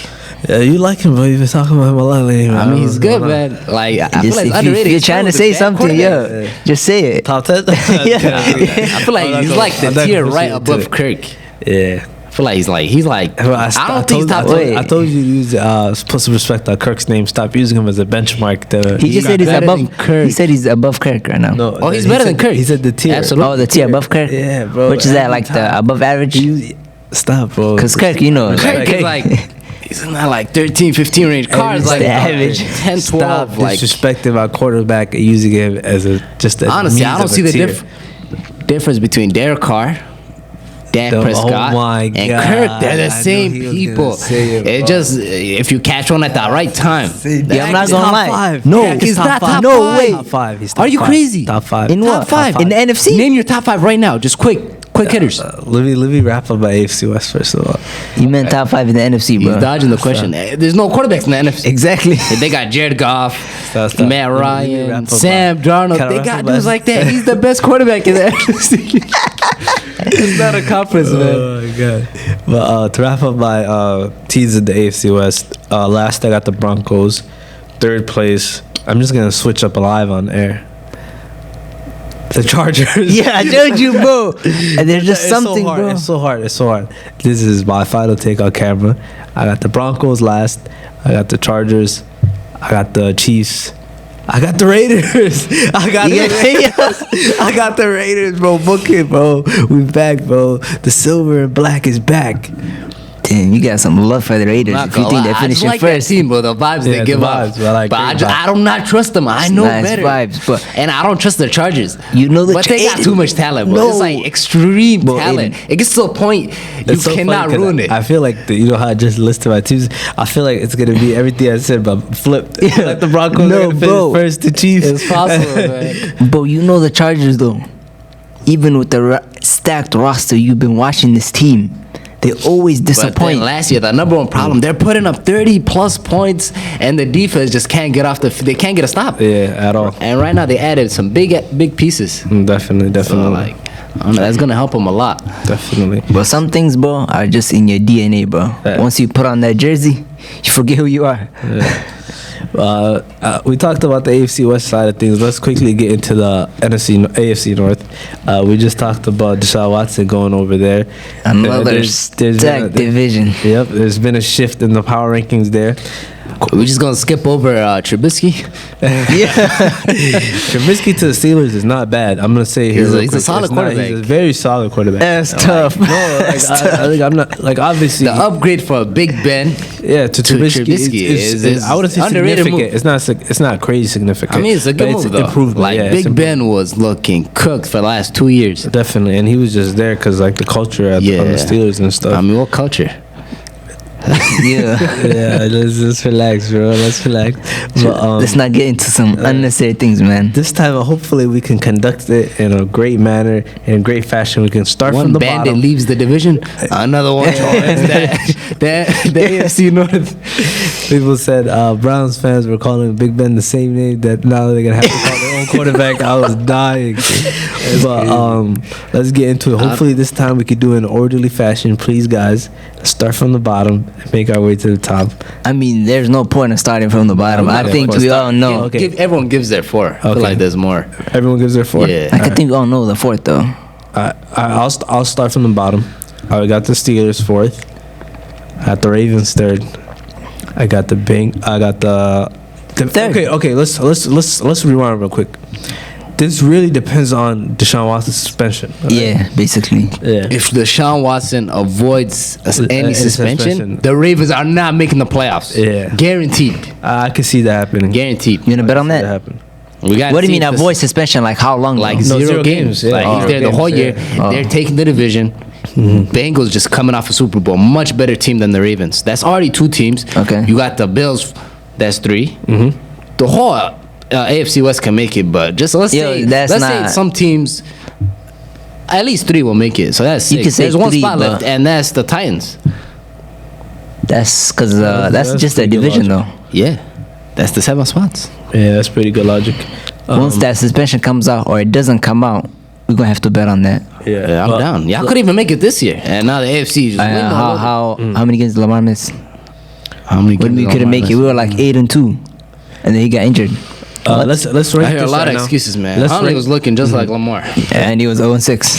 Yeah, you like him, but you've been talking about him a lot lately. I mean, he's good, man. Like, I feel like If underrated. you're He's trying to still say a bad something, quarterback. yeah, just say it. Top 10? I feel like he's like the tier right above Kirk. Yeah. I feel like he's like. Well, I don't think he's top 10. I told you to use put some respect on Kirk's name. Stop using him as a benchmark. He just said he's better above than Kirk. He said he's above Kirk right now. No, Oh, he's he better said- than Kirk. He said the tier. Absolutely. Oh, the tier above Kirk. Yeah, bro. Which is that, like Every the time. above average? Stop, bro. Because Kirk, you know, Kirk is like. He's in that like 13, 15 range. Carr is like the average. 10, 12. Stop Like, disrespecting my quarterback and using him as just a honestly, I means don't of see a the tier. difference between Derek Carr, Dak Prescott, my and God. Kirk. They're I the same knew he was people. gonna say it, It bro. just if you catch one at the right time. Yeah, I'm not gonna lie. Five. No, Dak is not top no five. way. Top five. He's top Are you five. crazy? Top five. In what? Top five. In the NFC? Name your top 5 right now. Just quick hitters. Let me wrap up my AFC West first of all. You meant top 5 in the NFC, He's bro. dodging the question. There's no quarterbacks in the NFC. Exactly. They got Jared Goff, Stop. Matt Let me wrap Ryan, up Sam my- Darnold. Can I They wrap got up my- dudes like that. He's the best quarterback in the NFC. It's not a conference, man. Oh my god! But to wrap up my teams in the AFC West, last I got the Broncos, third place. I'm just gonna switch up live on air. The Chargers. Yeah, I told you, bro. And there's just It's something, so hard. bro. It's so hard. This is my final take on camera. I got the Broncos last. I got the Chargers. I got the Chiefs. I got the Raiders. I got the Raiders. I got the Raiders, bro. Book it, bro. We back, bro. The silver and black is back. Damn, you got some love for the Raiders. Not If you gonna think lie, they're I just finishing like first. that team, bro. The vibes Yeah, they the give vibes, off. I like But great vibes. I do not trust them. I know Nice better. vibes, but- and I don't trust the Chargers. You know the but they got Aiden- too much talent, bro. No. It's like extreme Bro, talent. Aiden. It gets to a point you It's so cannot funny 'cause ruin it. I feel like you know how I just listed my teams. I feel like it's gonna be everything I said, but flipped. Yeah. Like the Broncos No, are gonna bro. finish first. The Chiefs. It's possible, man. But you know the Chargers, though. Even with the stacked roster, you've been watching this team. They always But then disappoint. last year, the number one problem, they're putting up 30 plus points, and the defense just can't get off they can't get a stop. Yeah, at all. And right now, they added some big pieces. Definitely. So, like, I don't know, that's gonna help them a lot. Definitely. But some things, bro, are just in your DNA, bro. Yeah. Once you put on that jersey, you forget who you are. We talked about the AFC West side of things. Let's quickly get into the AFC North. We just talked about Deshaun Watson going over there. Another There's been stacked division. Yep, there's been a shift in the power rankings there. We're just gonna skip over Trubisky. Trubisky to the Steelers is not bad. I'm gonna say here, He's a- real he's a quick, solid it's not- quarterback. He's a very solid quarterback. That's tough. No, like, I think I'm not like obviously. The upgrade for Big Ben. Yeah, to Trubisky, is I wouldn't say underrated significant. move. It's not crazy significant. I mean, it's a good but move though. Improvement. Like yeah, it's Big Ben was looking cooked for the last 2 years. definitely, and he was just there because like the culture on Yeah. the Steelers and stuff. I mean, what culture? Yeah, let's just relax, bro. Let's relax. But, let's not get into some unnecessary things, man. This time, hopefully, we can conduct it in a great manner, in great fashion. We can start One from the bandit bottom. leaves the division, another one joins the AFC North. People said Browns fans were calling Big Ben the same name that now they're gonna have to call their own quarterback. I was dying. But let's get into it. Hopefully, this time we could do it in an orderly fashion. Please, guys, let's start from the bottom and make our way to the top. I mean, there's no point in starting from the bottom. I think we all know. Everyone gives their 4. I feel like there's more. Everyone gives their 4. Yeah. I think we all know the 4th though. I'll start from the bottom. I got the Steelers 4th. I got the Ravens 3rd. I got the Third. Okay. Let's rewind real quick. This really depends on Deshaun Watson's suspension. Right? Yeah, basically. Yeah. If Deshaun Watson avoids any suspension, the Ravens are not making the playoffs. Yeah. Guaranteed. I can see that happening. Guaranteed. You wanna bet on that? Happen. We got. What do you mean avoid suspension? Like how long? Like though? 0 games. Yeah. Like he's there the whole year. They're taking the division. Bengals just coming off a Super Bowl. Much better team than the Ravens. That's already 2 teams. Okay. You got the Bills. That's 3. The whole AFC West can make it, but just let's say some teams, at least 3 will make it. So that's 6. You can say There's 1 3, spot left, and that's the Titans. That's because that's just a division though. Yeah, that's the 7 spots. Yeah, that's pretty good logic. Once that suspension comes out or it doesn't come out, we're gonna have to bet on that. Yeah, I'm down. Y'all could even make it this year, and now the AFC just win how many games did Lamar miss? How many When we couldn't make it, we were like 8-2, and then he got injured. Let's rank I hear this a lot right of now. excuses, man. Let's Huntley rank- was looking just like Lamar. And he was 0-6.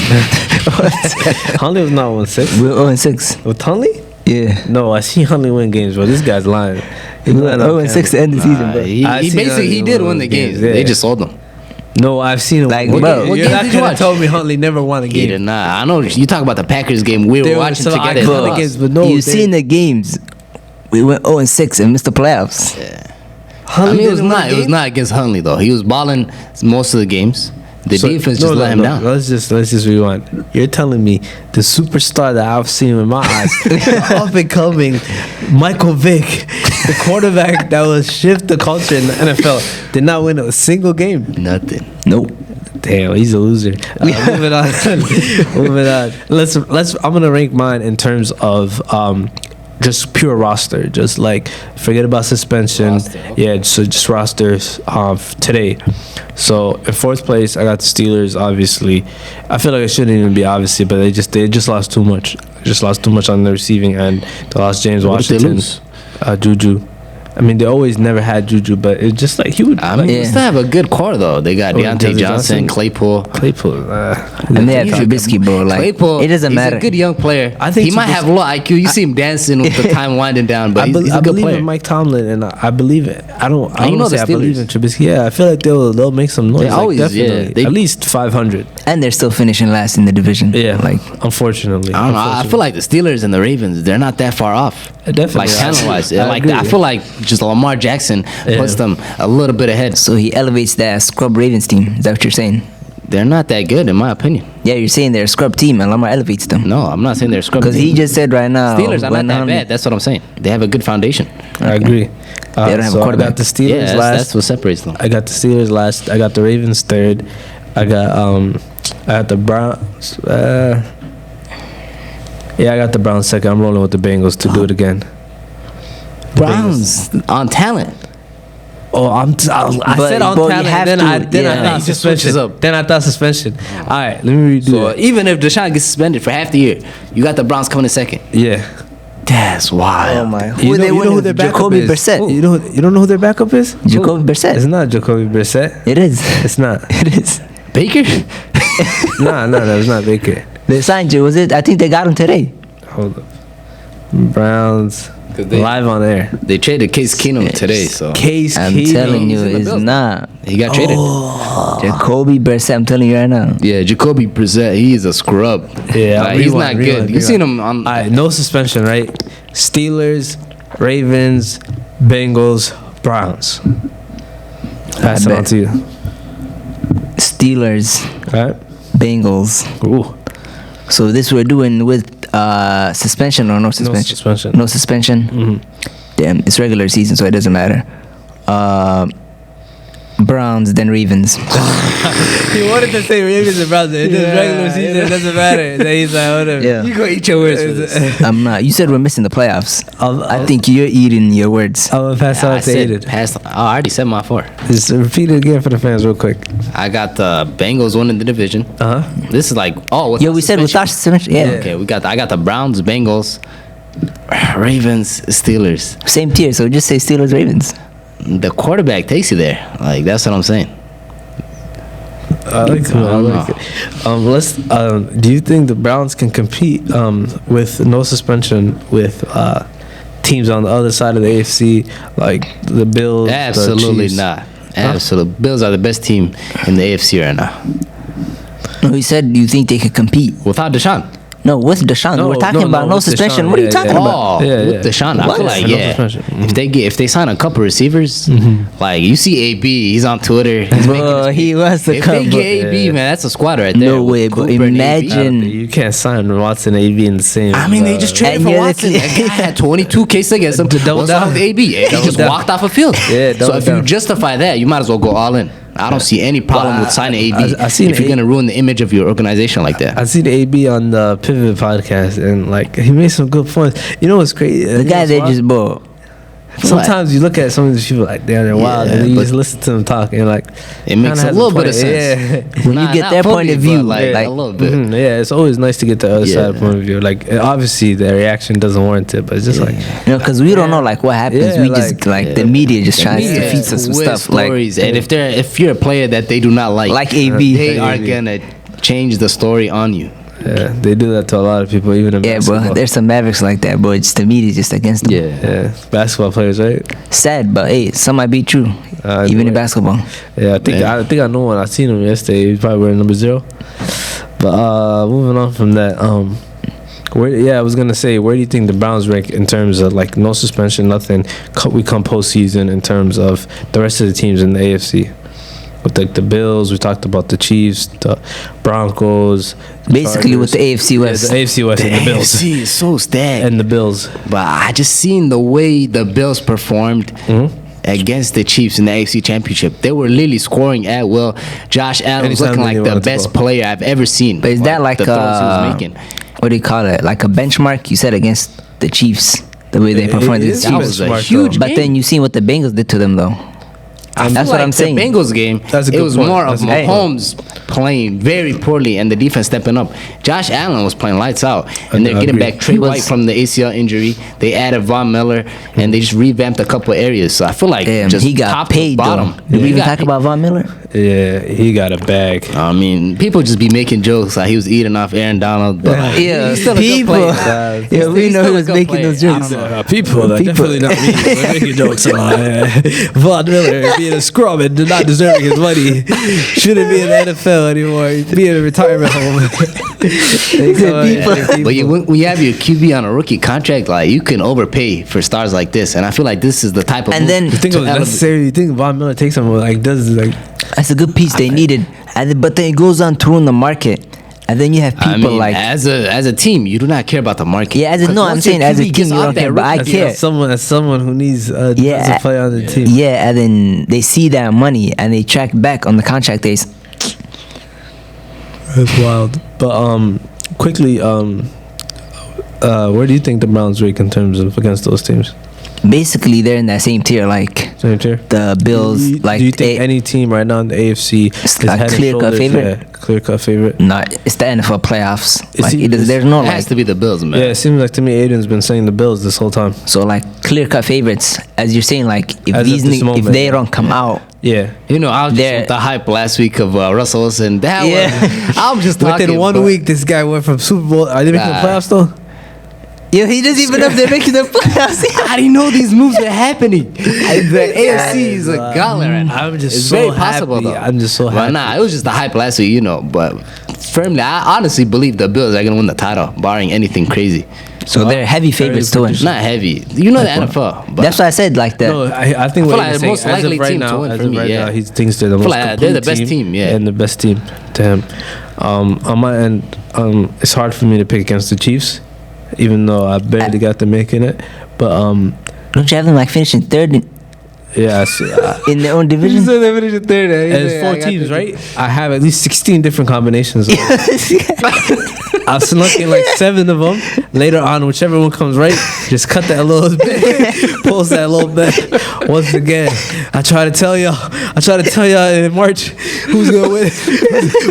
Huntley was not 1-6. We were 0-6. With Huntley? Yeah. No, I see Huntley win games, but this guy's lying. We were 0-6 to end the season, bro. He basically did win the games. Yeah. They just sold him. No, I've seen him. Like, What bro, game- what you're game not did you gonna watch? tell me Huntley never won a He game. did not. I know you talk about the Packers game. We were There were watching some together. iconic They lost. games, but no, you they- seen the games. We went 0-6 and missed the playoffs. I mean, it was didn't win not. a It was game? not against Huntley though. He was balling most of the games. The defense just let him down. Let's just rewind. You're telling me the superstar that I've seen with my eyes, the up and coming Michael Vick, the quarterback that will shift the culture in the NFL, did not win a single game. Nothing. Nope. Damn, he's a loser. Moving on. Moving on. Let's. I'm gonna rank mine in terms of just pure roster. Just like forget about suspension. Roster, okay. Yeah. So just rosters today. So in 4th place, I got the Steelers. Obviously, I feel like it shouldn't even be obviously, but they just lost too much. Just lost too much on the receiving end. They lost James What did they Washington, lose? Juju. I mean, they always never had Juju, but it's just like he would. I mean, Yeah. they still have a good core though. They got Deontay Johnson. Johnson, Claypool. Claypool. And they have He's a Trubisky, bro. Like, Claypool, it doesn't he's matter. a good young player. I think he might have low IQ. You see him dancing with the time winding down, but he's a I good believe player. in Mike Tomlin, and I believe it. I don't you know say the I believe Steelers. in Trubisky. Yeah, I feel like they'll make some noise. They like, always- yeah, definitely. they- At least 500. And they're still finishing last in the division. Yeah, Like, unfortunately. I don't know. I feel like the Steelers and the Ravens, they're not that far off. Definitely. Like talent wise, I like agree. I feel like just Lamar Jackson puts them a little bit ahead. so he elevates that scrub Ravens team. Is that what you're saying? They're not that good, in my opinion. Yeah, you're saying they're a scrub team and Lamar elevates them. No, I'm not saying they're scrub. Because he just said right now. Steelers are not when that on- bad. That's what I'm saying. They have a good foundation. I agree. They don't have so a I quarterback. got the Steelers Yeah, last. that's what separates them. I got the Steelers last. I got the Ravens 3rd. I got the Browns. Yeah, I got the Browns 2nd. I'm rolling with the Bengals to do it again. Browns on talent. Oh, I But- said on but you talent. have Then to- I yeah. thought He just switches suspension. up. Then I thought suspension. All right, let me redo So it. even if Deshaun gets suspended for half the year, you got the Browns coming in 2nd. Yeah. That's wild. Oh my. You know who their backup Jacoby is? Brissett. You don't know who their backup is? Jacoby It's Brissett. not Jacoby Brissett. It is. It's not. It is. Baker? No, it's not Baker. They signed you. Was it? I think they got him today. Hold up. Browns they- live on air. They traded Case Keenum today, so Case I'm Keenum. telling you, He's in the it's Bills. not. he got traded. Jacoby Brissett. I'm telling you right now. Yeah, Jacoby Brissett, he is a scrub. Yeah, Like, he's not rewind, good. rewind, You seen him rewind. on? All right, no suspension, right? Steelers, Ravens, Bengals, Browns. Pass it bet. on to you. Steelers, All right. Bengals. Ooh. So this we're doing with suspension or no suspension? suspension. No suspension. Damn, it's regular season, so it doesn't matter. Browns, then Ravens. He wanted to say Ravens and Browns. It is regular season. It doesn't matter. Then he's like, whatever. Yeah. You go eat your words for this. I'm not. You said we're missing the playoffs. I think you're eating your words. I'm gonna pass out to Aiden. I already said my 4. Just repeat it again for the fans real quick. I got the Bengals winning the division. This is like We said without suspension. Yeah. Okay, I got the Browns, Bengals, Ravens, Steelers. Same tier, so just say Steelers, Ravens. The quarterback takes you there. Like, that's what I'm saying. I like it. I like it. Do you think the Browns can compete with no suspension with teams on the other side of the AFC, like the Bills? Absolutely not. Absolutely. Bills are the best team in the AFC right now. No, he said, you think they could compete without Deshaun? No, with Deshaun. We're talking about no suspension. Deshaun, what are you talking about? With Deshaun, I feel like if they sign a couple receivers, like you see AB, he's on Twitter. He wants to come. If they get AB, man, that's a squad right there. No way, but imagine you can't sign Watson and AB in the same. I mean, they just traded for Watson. That guy had 22 cases against him. What's wrong with AB? He just walked off a field. So if you justify that, you might as well go all in. I don't see any problem with signing AB if you're going to ruin the image of your organization like that. I seen AB on the Pivot podcast, and like he made some good points. You know what's crazy? The guy they just bought. Sometimes you look at some of these people like they're wild, and then you just listen to them talk, and like it makes a little bit of sense. When you get their point of view, like a little bit. Yeah, it's always nice to get the other side point of view. Like obviously the reaction doesn't warrant it, but it's just like because we don't know like what happens. We just the media just tries to feed us some stuff stories, and if you're a player that they do not like AB, they are gonna change the story on you. Yeah, they do that to a lot of people, even in basketball. But there's some Mavericks like that, but it's the media just against them. Yeah, basketball players, right? Sad, but hey, some might be true, even in basketball. Yeah, I think I know one. I seen him yesterday. He's probably wearing number 0. But moving on from that, I was gonna say, where do you think the Browns rank in terms of like no suspension, nothing? We come postseason in terms of the rest of the teams in the AFC. With like the Bills, we talked about the Chiefs, the Broncos. Basically, Chargers. With the AFC West. Yeah, the AFC West and the Bills. The AFC is so stacked. And the Bills. But I just seen the way the Bills performed against the Chiefs in the AFC Championship. They were literally scoring at will. Josh Allen was looking like the best player I've ever seen. But is that like the throws he was making? What do you call it? Like a benchmark? You said against the Chiefs, the way they performed against the Chiefs. That was a huge But then you seen what the Bengals did to them, though. That's what I'm saying. The Bengals game, it was more of Mahomes playing very poorly and the defense stepping up. Josh Allen was playing lights out, and they're getting back Trey White from the ACL injury. They added Von Miller, and they just revamped a couple areas. So I feel like just he got top paid. to bottom. Did we even talk about Von Miller? Yeah, he got a bag. I mean, people just be making jokes like he was eating off Aaron Donald, but he's still people. A good player. We know he was making those jokes. People, definitely not me. We're making jokes about Von Miller being a scrub and not deserving his money. Shouldn't be in the NFL anymore. Be in a retirement home. But when you have your QB on a rookie contract, like you can overpay for stars like this, and I feel like this is the type of. And then you think it was necessary? You think Von Miller takes him That's a good piece they needed, but then it goes on to ruin the market. And then you have people as a team, you do not care about the market. Yeah, I'm saying as a team, you don't care, but I care. As someone who needs to play on the team. Yeah, and then they see that money and they track back on the contract days. That's wild. But quickly, where do you think the Browns rank in terms of against those teams? Basically, they're in that same tier, the Bills. Do you think any team right now in the AFC is a clear-cut favorite? Yeah, clear-cut favorite. Nah, it's the NFL playoffs. There's no it has to be the Bills, man. Yeah, it seems like to me Aiden's been saying the Bills this whole time. So clear-cut favorites, as you're saying, if they don't come out. Yeah, I was just with the hype last week of Russell Wilson. I'm just talking. Within 1 week, this guy went from Super Bowl. Are they making the playoffs though? Yo, he doesn't even know if they're making the playoffs. I didn't know these moves were happening. The AFC is a gauntlet right now. I'm just it's so very happy. possible, though. I'm just so happy. It was just the hype last week, But firmly, I honestly believe the Bills are going to win the title, barring anything crazy. So they're heavy favorites to win. Not heavy. The NFL. But that's why I said that. No, I think what the most likely team to win for me. Now, he thinks they're the most complete they're the best team. Yeah, and the best team to him. On my end, it's hard for me to pick against the Chiefs. even though I barely got them making it. But don't you have them like finishing third in their own division? So they finished third. It's 4 teams, right? I have at least 16 different combinations. I've selected like 7 of them. Later on, whichever one comes right, just cut that little bit, post that little bit. Once again, I try to tell y'all in March who's gonna win,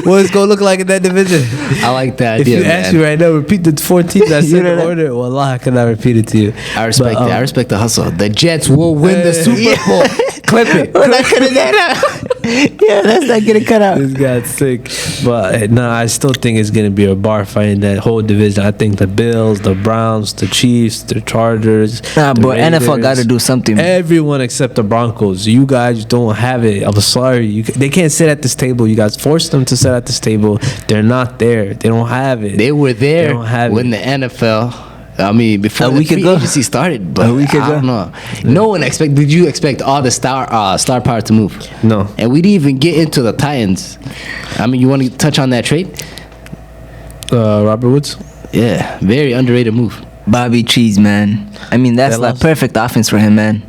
what it's gonna look like in that division. I like that If idea, you ask me right now, repeat the 4 teams I said in order. Well, I cannot repeat it to you. I respect it. I respect the hustle. The Jets will win the Super Bowl. Clip it. We're not cutting that out. Yeah, that's not getting cut out. This guy's sick. But no, I still think it's gonna be a bar fight in that whole division. I think the Bills, the Browns, the Chiefs, the Chargers. Nah, the but Raiders, NFL got to do something. Everyone except the Broncos. You guys don't have it. I'm sorry. They can't sit at this table. You guys forced them to sit at this table. They're not there. They don't have it. They were there They don't have when it. the NFL. I mean, before A the week free ago. agency started, but A week I ago. don't know. No one expect. Did you expect all the star power to move? No. And we didn't even get into the Titans. I mean, you want to touch on that trade? Robert Woods. Yeah, very underrated move. Bobby Cheese, man. I mean, that's They like lost. perfect offense for him, man.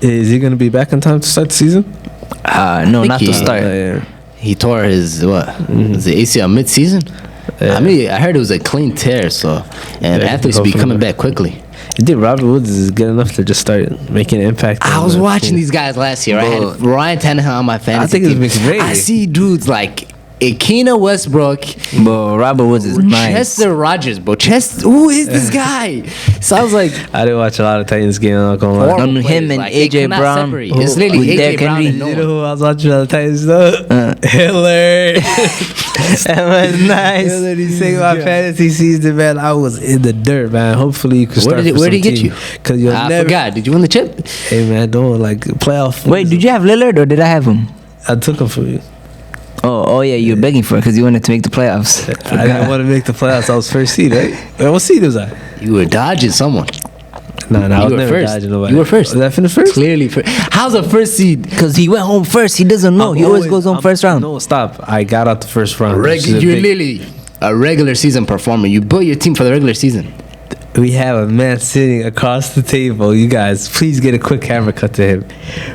Is he gonna be back in time to start the season? No, think not to he- start. Yeah. He tore his was it ACL mid-season? Yeah. I mean, I heard it was a clean tear, so and Yeah, athletes will be hopefully. coming back quickly. You think Robert Woods is good enough to just start making an impact? I on was the watching team? these guys last year. I Bro. had Ryan Tannehill on my fantasy think it's team. McVay. I see dudes like Akina Westbrook, But Robert Woods is nice. Chester Rogers, bro. Who is this guy? So I was like, I didn't watch a lot of Titans game. I'm not gonna lie. horrible him players, and like, they AJ cannot Brown. separate. It's literally With AJ Derrick Brown Henry. and no You one. know who I was watching on the Titans though? Hitler. That was nice. Hitler, he saved my fantasy season, man. I was in the dirt, man. Hopefully you can Where start. did he get you? Because you'll I never. forgot. Did you win the chip? Hey man, don't like playoff. Wait, did you have Lillard or did I have him? I took him from you. Oh yeah, you were begging for it because you wanted to make the playoffs. I didn't want to make the playoffs. I was first seed, right? What seed was I? You were dodging someone. No, I You was were never first. dodging nobody. You were first. Was I finished first? Clearly, how's a first seed? Because he went home first. He doesn't know. He always goes home first round. No, stop. I got out the first round. which is a You're big- literally a regular season performer. You built your team for the regular season. We have a man sitting across the table. You guys, please get a quick camera cut to him.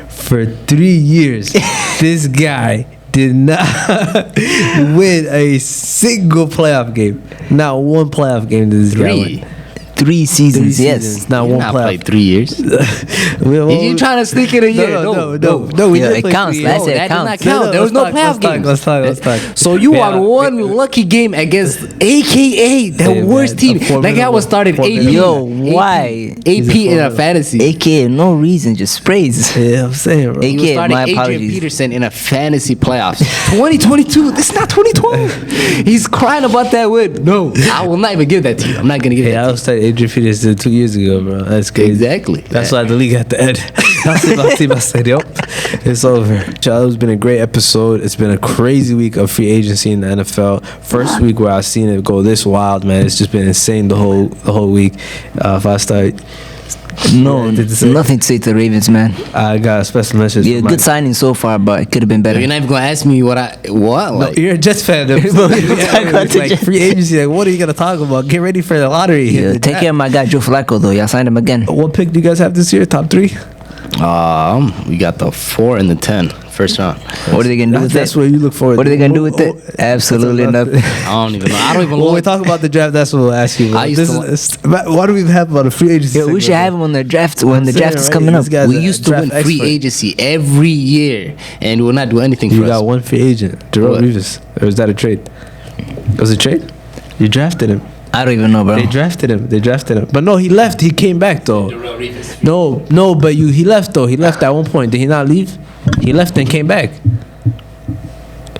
For 3 years, this guy did not win a single playoff game. Not one playoff game did this guy win. 3 seasons, Three yes. seasons, not You one not playoff. played 3 years. You You trying to sneak in a year? No. We Yeah, did it play counts. 3 That's years. it. that counts. does not count. There was no playoff game. Let's talk. So you Yeah. won one lucky game against AKA the Hey, worst man, team. a That guy was starting formidable- AP. Yo, why? AP in a fantasy. AKA, no reason, just sprays. Yeah, I'm saying, bro. Hey, He was AKA, starting my Adrian apologies. Peterson in a fantasy playoffs. 2022. This is not 2012. He's crying about that win. No, I will not even give that to you. I'm not gonna give Hey, that I to you. was starting Adrian Peterson 2 years ago, bro. That's crazy. Exactly. That's why the league had to end. I said, yep, it's over. Child, it's been a great episode. It's been a crazy week of free agency in the NFL. First week where I've seen it go this wild, man. It's just been insane the whole week. If I start, No, Did you say- nothing to say to the Ravens, man. I got a special message. Yeah, from good my- signing so far, but it could have been better. You're not even gonna ask me what? No, Like, you're a Jets fan. Talk about the like Jets. free agency. Like, what are you gonna talk about? Get ready for the lottery. Yeah, take care of my guy Joe Flacco though. Y'all signed him again. What pick do you guys have this year? Top 3? we got the 4 and the 10 first round. What are they gonna do with That's that? what you look forward. What are they gonna do with Oh, it? Absolutely that's nothing. I don't even know. I don't even When know. we talk about the draft, that's what we'll ask you. I used This to is, why do we have about a free agency? Yeah, we should have him on the draft when the saying, draft is right? coming up. This guy's We a used to draft win free expert. agency every year, and we will not do anything You for got us. one free agent, Jerome What? Rivas. Or was that a trade? Was it a trade? You drafted him. I don't even know, bro. They drafted him. But no, he left. He came back though. No, but he left though. He left at one point. Did he not leave? He left and came back.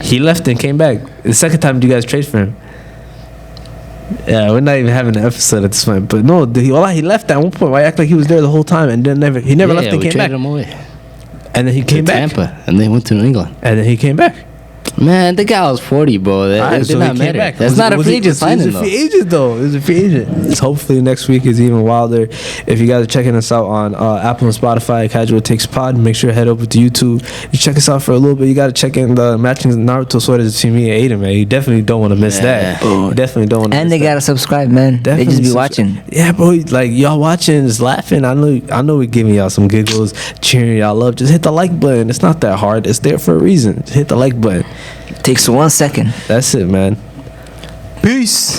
The second time you guys trade for him. Yeah, we're not even having an episode at this point. But no, he left at one point. Why act like he was there the whole time and then he never left and we came back. traded him away And then he to came back. Tampa, and they went to New England. And then he came back. Man, the guy was 40, bro. That did not matter. Back. That's not a free agent signing, though. It was a free agent, though. It was a free agent. It's hopefully next week is even wilder. If you guys are checking us out on Apple and Spotify, Casual Takes Pod, make sure to head over to YouTube. You check us out for a little bit. You got to check in the matching Naruto sweaters between me and Aiden, man. You definitely don't want to miss that. You definitely don't want to miss that. And they got to subscribe, man. Definitely they just be watching. Yeah, bro. Like, y'all watching, just laughing. I know we're giving y'all some giggles, cheering y'all up. Just hit the like button. It's not that hard. It's there for a reason. Just hit the like button. Takes 1 second. That's it, man. Peace.